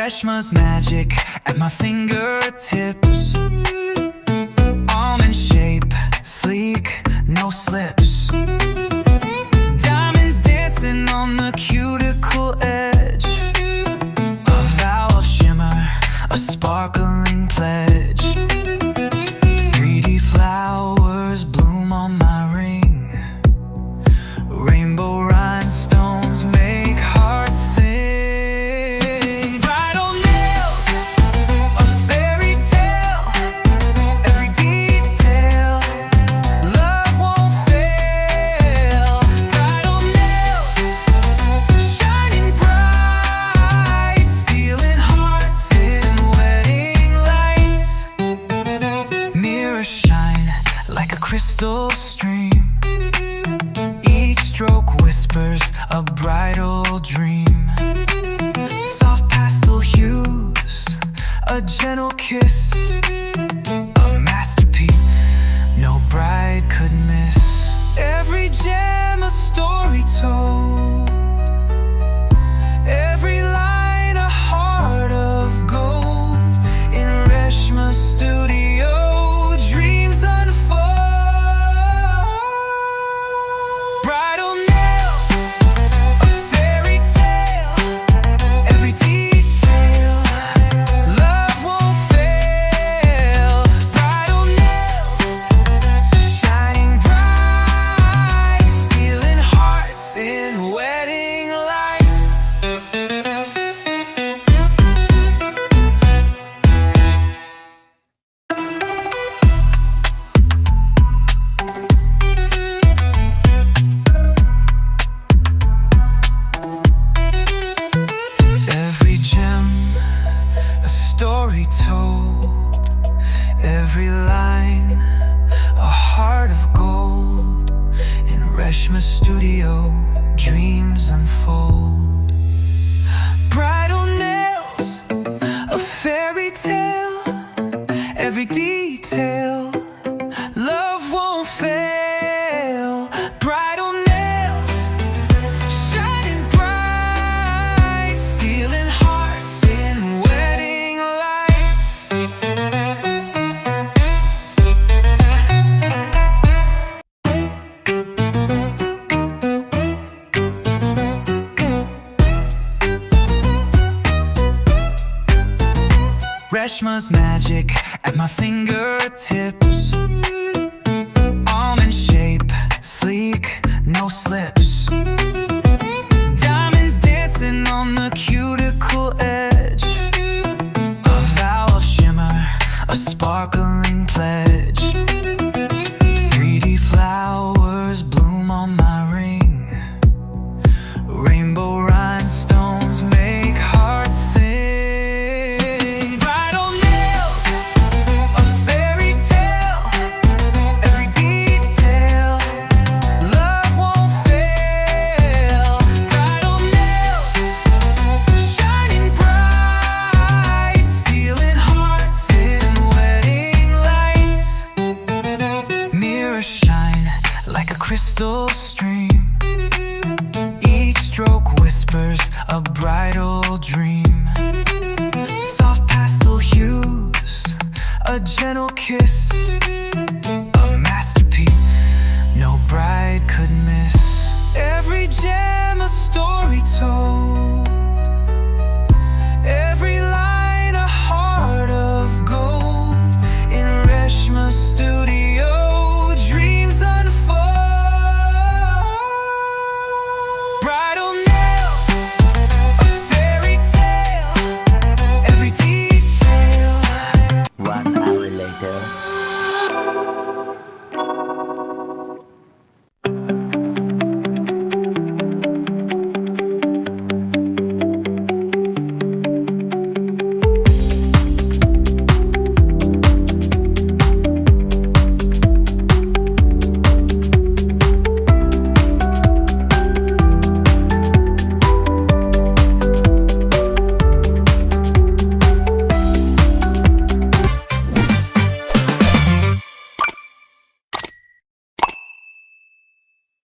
Reshma's magic at my fingertips. Almond shape, sleek, no slips. Diamonds dancing on the cuticle edge. A vow of shimmer, a sparkling pledge. 3D flowers bloom on my ring. Rainbow rhinestones make hearts sing. Bridal nails, a fairy tale. Every detail, love won't fail. Bridal nails, shining bright, stealing hearts in wedding lights. Mirrors shine like a crystal stream. Each stroke whispers a bridal dream. Soft pastel hues, a gentle kiss. A masterpiece no bride could miss. Every gem a story told. Every line a heart of gold. In Reshma's studio, dreams unfold. Bridal nails, a fairy tale. Every detail, love won't fail. Bridal nails, shining bright, stealing hearts in wedding lights. Every gem, a story told. Every line, a heart of gold. In Reshma's studio, dreams unfold. Bridal nails, a fairy tale. Every detail, love won't fail. Bridal nails, shining bright, stealing hearts in wedding lights. Reshma's magic at my fingertips. Almond shape, sleek, no slips. Diamonds dancing on the cuticle edge. A vow of shimmer, a sparkling pledge. 3D flowers bloom on my ring. Rainbow rhinestones make hearts sing. Bridal nails, a fairy tale. Every detail, love won't fail. Bridal nails, shining bright, stealing hearts in wedding lights. Mirrors shine like a crystal stream. Each stroke whispers a bridal dream. Soft pastel hues, a gentle kiss.